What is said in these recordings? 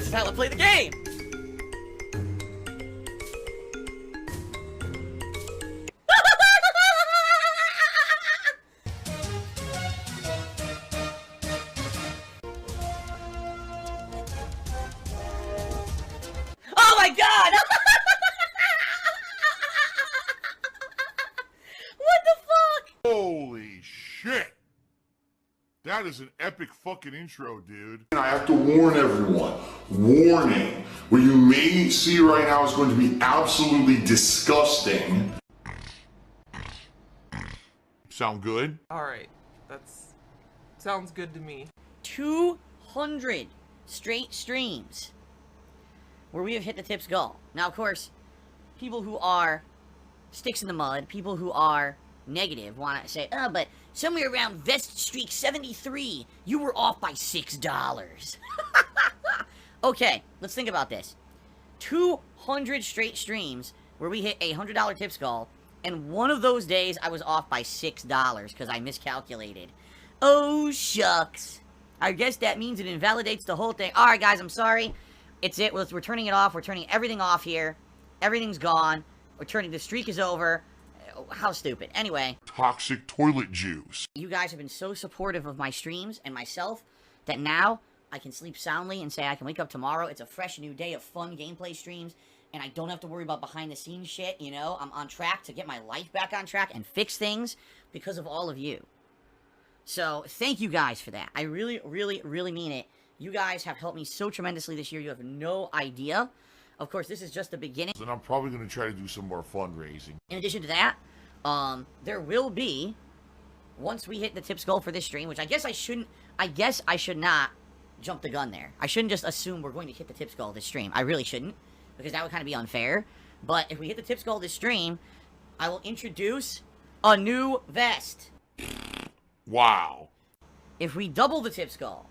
This is how I play the game! Oh my god! What the fuck? Holy shit! That is an epic fucking intro, dude. And I have to warn everyone. Warning. What you may see right now is going to be absolutely disgusting. Sound good? Alright, sounds good to me. 200 straight streams where we have hit the tips goal. Now, of course, people who are sticks in the mud, people who are negative want to say, oh, but somewhere around Vest Streak 73, you were off by $6. Okay, let's think about this. 200 straight streams where we hit a $100 tips goal, and one of those days I was off by $6 because I miscalculated. Oh, shucks. I guess that means it invalidates the whole thing. Alright, guys, I'm sorry. It's it. We're turning it off. We're turning everything off here. Everything's gone. The streak is over. How stupid. Anyway. Toxic toilet juice. You guys have been so supportive of my streams and myself that now I can sleep soundly and say I can wake up tomorrow. It's a fresh new day of fun gameplay streams, and I don't have to worry about behind-the-scenes shit, you know? I'm on track to get my life back on track and fix things because of all of you. So, thank you guys for that. I really, really, really mean it. You guys have helped me so tremendously this year. You have no idea. Of course, this is just the beginning. And I'm probably going to try to do some more fundraising. In addition to that, there will be, once we hit the tips goal for this stream, which I guess I should not jump the gun there. I shouldn't just assume we're going to hit the tips goal this stream. I really shouldn't, because that would kind of be unfair. But if we hit the tips goal this stream, I will introduce a new vest. Wow. If we double the tips goal,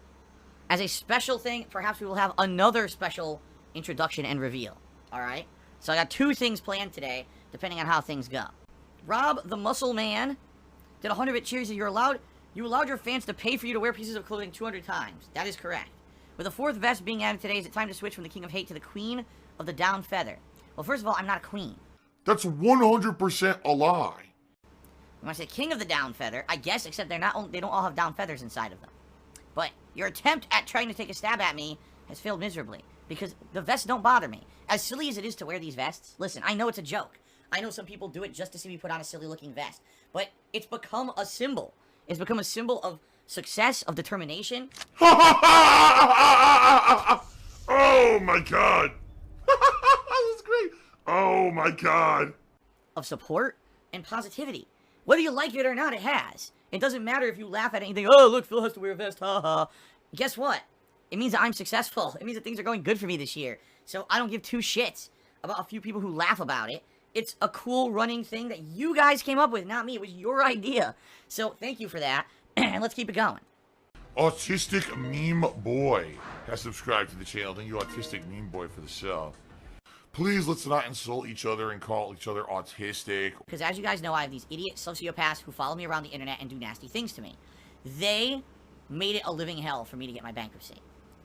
as a special thing, perhaps we will have another special introduction and reveal. Alright? So I got two things planned today, depending on how things go. Rob the Muscle Man did 100-bit cheers. You allowed your fans to pay for you to wear pieces of clothing 200 times. That is correct. With the fourth vest being added today, is it time to switch from the King of Hate to the Queen of the Down Feather? Well, first of all, I'm not a queen. That's 100% a lie. When I say King of the Down Feather, I guess, except they don't all have down feathers inside of them. But your attempt at trying to take a stab at me has failed miserably, because the vests don't bother me. As silly as it is to wear these vests, listen, I know it's a joke. I know some people do it just to see me put on a silly-looking vest. But it's become a symbol. It's become a symbol of success, of determination. Oh my god. That's great. Oh my god. Of support and positivity. Whether you like it or not, it has. It doesn't matter if you laugh at anything. Oh, look, Phil has to wear a vest. Ha ha. Guess what? It means that I'm successful. It means that things are going good for me this year. So I don't give two shits about a few people who laugh about it. It's a cool running thing that you guys came up with, not me. It was your idea. So thank you for that. And let's keep it going. Autistic Meme Boy has subscribed to the channel. Thank you, Autistic Meme Boy, for the sub. Please, let's not insult each other and call each other autistic. Because as you guys know, I have these idiot sociopaths who follow me around the internet and do nasty things to me. They made it a living hell for me to get my bankruptcy.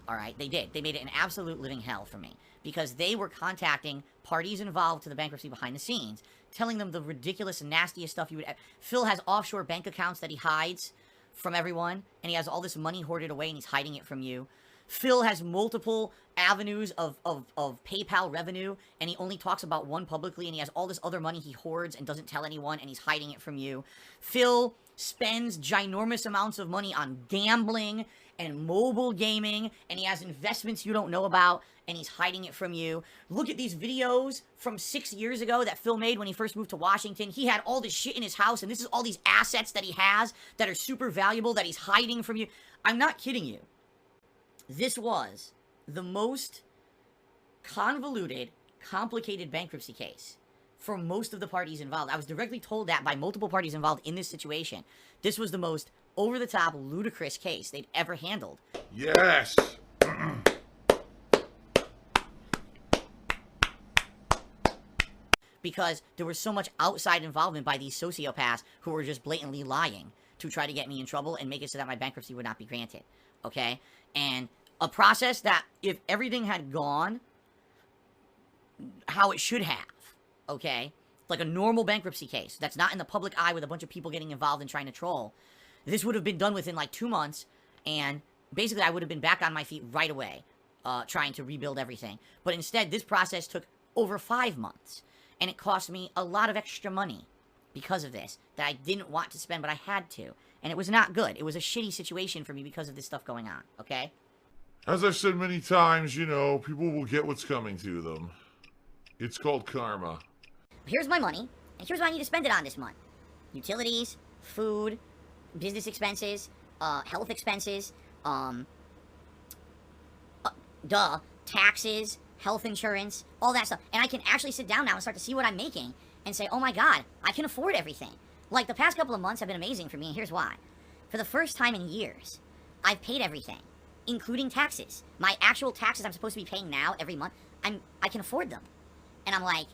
Alright, they did. They made it an absolute living hell for me. Because they were contacting parties involved to the bankruptcy behind the scenes, telling them the ridiculous, nastiest stuff you would... Phil has offshore bank accounts that he hides from everyone, and he has all this money hoarded away, and he's hiding it from you. Phil has multiple avenues of PayPal revenue, and he only talks about one publicly, and he has all this other money he hoards and doesn't tell anyone, and he's hiding it from you. Phil spends ginormous amounts of money on gambling and mobile gaming, and he has investments you don't know about, and he's hiding it from you. Look at these videos from 6 years ago that Phil made when he first moved to Washington. He had all this shit in his house, and this is all these assets that he has that are super valuable that he's hiding from you. I'm not kidding you. This was the most convoluted, complicated bankruptcy case for most of the parties involved. I was directly told that by multiple parties involved in this situation. This was the most over-the-top, ludicrous case they'd ever handled. Yes! Because there was so much outside involvement by these sociopaths who were just blatantly lying to try to get me in trouble and make it so that my bankruptcy would not be granted. Okay? And A process that, if everything had gone how it should have, okay? Like a normal bankruptcy case that's not in the public eye with a bunch of people getting involved and trying to troll. This would have been done within like 2 months, and basically I would have been back on my feet right away, trying to rebuild everything. But instead, this process took over 5 months, and it cost me a lot of extra money because of this that I didn't want to spend, but I had to. And it was not good. It was a shitty situation for me because of this stuff going on, okay? As I've said many times, you know, people will get what's coming to them. It's called karma. Here's my money, and here's what I need to spend it on this month. Utilities, food, business expenses, health expenses, taxes, health insurance, all that stuff. And I can actually sit down now and start to see what I'm making and say, oh my God, I can afford everything. Like, the past couple of months have been amazing for me, and here's why. For the first time in years, I've paid everything, including taxes. My actual taxes I'm supposed to be paying now every month, I can afford them. And I'm like,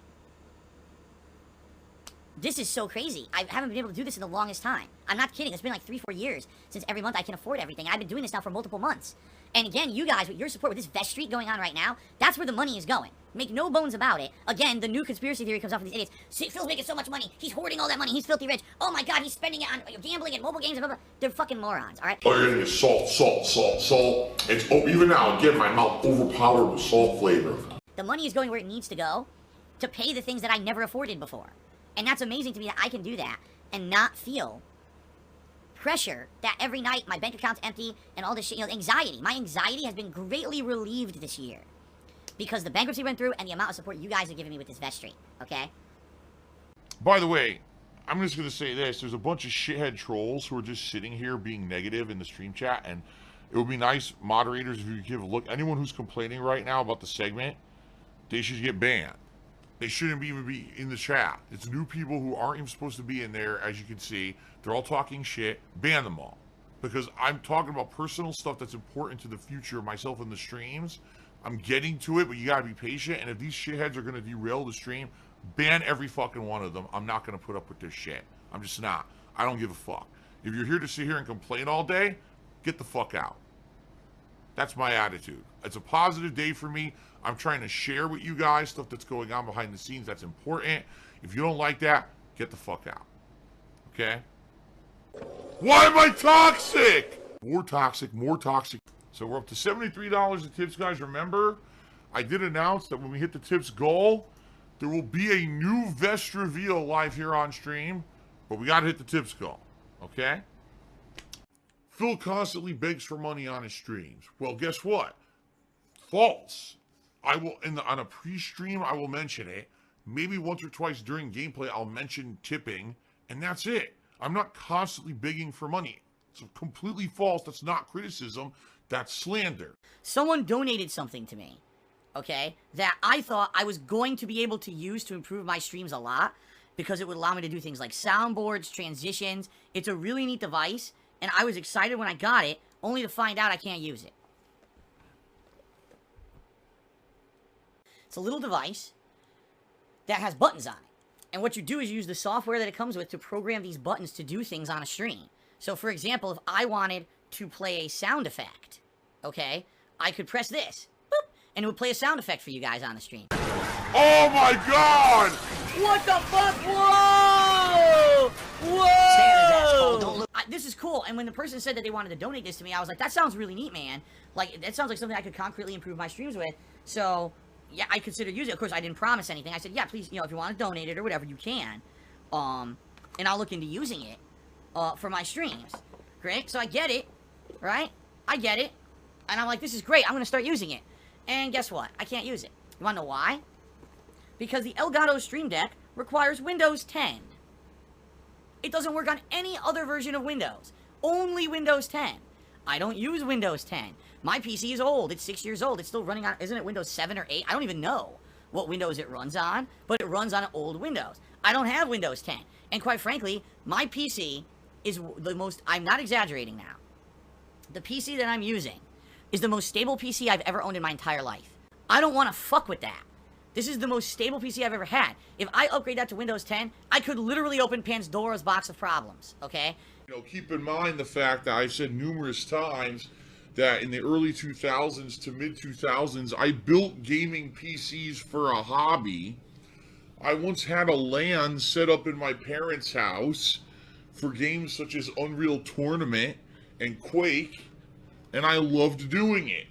this is so crazy. I haven't been able to do this in the longest time. I'm not kidding. It's been like 3-4 years since every month I can afford everything. I've been doing this now for multiple months. And again, you guys, with your support, with this vest street going on right now, that's where the money is going. Make no bones about it. Again, the new conspiracy theory comes off of these idiots. Phil's making so much money. He's hoarding all that money. He's filthy rich. Oh my God, he's spending it on gambling and mobile games and blah, blah. They're fucking morons, all right? Oh, you're gonna get salt, salt, salt, salt. It's, oh, even now, again, my mouth overpowered with salt flavor. The money is going where it needs to go to pay the things that I never afforded before. And that's amazing to me that I can do that and not feel pressure that every night my bank account's empty and all this shit, you know, anxiety. My anxiety has been greatly relieved this year because the bankruptcy went through and the amount of support you guys are giving me with this vest street, okay? By the way, I'm just gonna say this. There's a bunch of shithead trolls who are just sitting here being negative in the stream chat, and it would be nice, moderators, if you could give a look. Anyone who's complaining right now about the segment, they should get banned. They shouldn't even be in the chat. It's new people who aren't even supposed to be in there, as you can see. They're all talking shit. Ban them all. Because I'm talking about personal stuff that's important to the future of myself in the streams. I'm getting to it, but you gotta be patient. And if these shitheads are gonna derail the stream, ban every fucking one of them. I'm not gonna put up with their shit. I'm just not. I don't give a fuck. If you're here to sit here and complain all day, get the fuck out. That's my attitude. It's a positive day for me. I'm trying to share with you guys stuff that's going on behind the scenes that's important. If you don't like that, get the fuck out. Okay? Why am I toxic? More toxic, more toxic. So we're up to $73 in tips, guys. Remember, I did announce that when we hit the tips goal, there will be a new vest reveal live here on stream, but we got to hit the tips goal. Okay? Phil constantly begs for money on his streams. Well, guess what? False. I will, on a pre-stream, I will mention it. Maybe once or twice during gameplay, I'll mention tipping, and that's it. I'm not constantly begging for money. It's completely false. That's not criticism. That's slander. Someone donated something to me, okay, that I thought I was going to be able to use to improve my streams a lot because it would allow me to do things like soundboards, transitions. It's a really neat device, and I was excited when I got it, only to find out I can't use it. It's a little device that has buttons on it. And what you do is use the software that it comes with to program these buttons to do things on a stream. So, for example, if I wanted to play a sound effect, okay, I could press this, boop, and it would play a sound effect for you guys on the stream. Oh my God! What the fuck? Whoa! Whoa! This is cool. And when the person said that they wanted to donate this to me, I was like, that sounds really neat, man. Like, that sounds like something I could concretely improve my streams with. So, yeah, I considered using it. Of course, I didn't promise anything. I said, yeah, please, you know, if you want to donate it or whatever, you can. And I'll look into using it for my streams. Great. So I get it, right? I get it. And I'm like, this is great. I'm going to start using it. And guess what? I can't use it. You want to know why? Because the Elgato Stream Deck requires Windows 10. It doesn't work on any other version of Windows. Only Windows 10. I don't use Windows 10. My PC is old. It's 6 years old. It's still running on, isn't it Windows 7 or 8? I don't even know what Windows it runs on, but it runs on old Windows. I don't have Windows 10. And quite frankly, my PC is the most, I'm not exaggerating now. The PC that I'm using is the most stable PC I've ever owned in my entire life. I don't want to fuck with that. This is the most stable PC I've ever had. If I upgrade that to Windows 10, I could literally open Pandora's box of problems, okay? You know, keep in mind the fact that I've said numerous times that in the early 2000s to mid 2000s, I built gaming PCs for a hobby. I once had a LAN set up in my parents' house for games such as Unreal Tournament and Quake, and I loved doing it.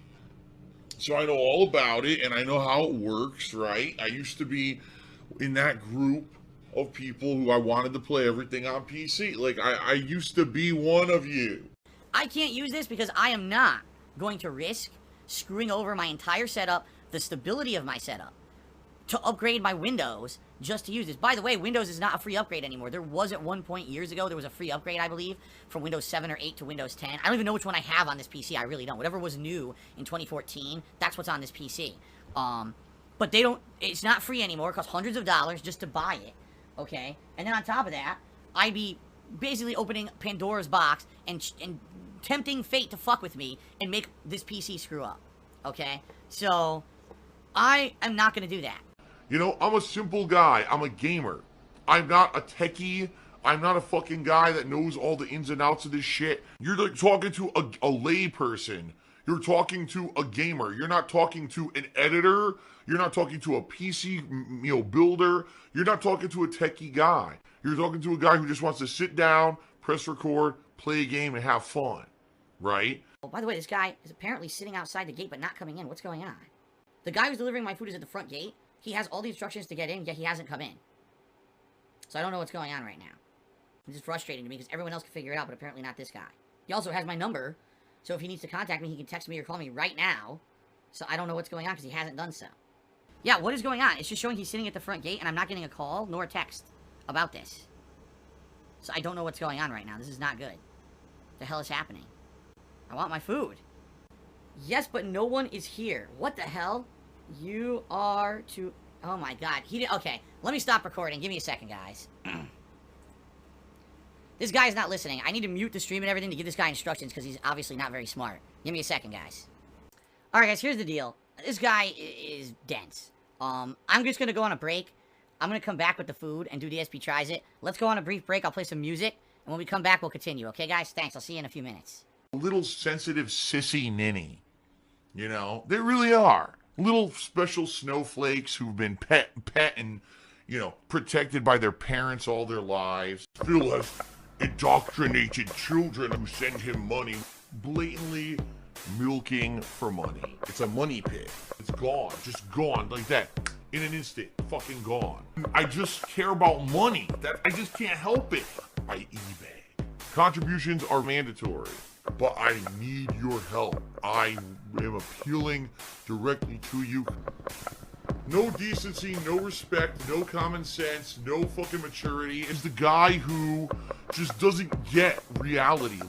So I know all about it, and I know how it works, right? I used to be in that group of people who I wanted to play everything on PC. Like, I used to be one of you. I can't use this because I am not going to risk screwing over my entire setup, the stability of my setup, to upgrade my Windows just to use this. By the way, Windows is not a free upgrade anymore. There was at one point years ago, there was a free upgrade, I believe, from Windows 7 or 8 to Windows 10. I don't even know which one I have on this PC. I really don't. Whatever was new in 2014, that's what's on this PC. But they don't, it's not free anymore. It costs hundreds of dollars just to buy it, okay? And then on top of that, I'd be basically opening Pandora's box and tempting fate to fuck with me and make this PC screw up, okay? So, I am not going to do that. You know, I'm a simple guy. I'm a gamer. I'm not a techie. I'm not a fucking guy that knows all the ins and outs of this shit. You're like talking to a lay person. You're talking to a gamer. You're not talking to an editor. You're not talking to a PC, builder. You're not talking to a techie guy. You're talking to a guy who just wants to sit down, press record, play a game, and have fun, right? Oh, by the way, this guy is apparently sitting outside the gate but not coming in. What's going on? The guy who's delivering my food is at the front gate. He has all the instructions to get in, yet he hasn't come in. So I don't know what's going on right now. This is frustrating to me because everyone else can figure it out, but apparently not this guy. He also has my number, so if he needs to contact me, he can text me or call me right now. So I don't know what's going on because he hasn't done so. Yeah, what is going on? It's just showing he's sitting at the front gate, and I'm not getting a call nor a text about this. So I don't know what's going on right now. This is not good. What the hell is happening? I want my food. Yes, but no one is here. What the hell? You are to... Oh my god. He did... Okay, let me stop recording. Give me a second, guys. This guy is not listening. I need to mute the stream and everything to give this guy instructions because he's obviously not very smart. Give me a second, guys. Alright, guys, here's the deal. This guy is dense. I'm just gonna go on a break. I'm gonna come back with the food and do DsP tries it. Let's go on a brief break. I'll play some music. And when we come back, we'll continue. Okay, guys? Thanks. I'll see you in a few minutes. A little sensitive sissy ninny. You know? They really are. Little special snowflakes who've been pet and, protected by their parents all their lives. Phil has indoctrinated children who send him money, blatantly milking for money. It's a money pit. It's gone. Just gone like that. In an instant. Fucking gone. I just care about money. I just can't help it. I eBay. Contributions are mandatory. But I need your help. I am appealing directly to you. No decency, no respect, no common sense, no fucking maturity. Is the guy who just doesn't get reality.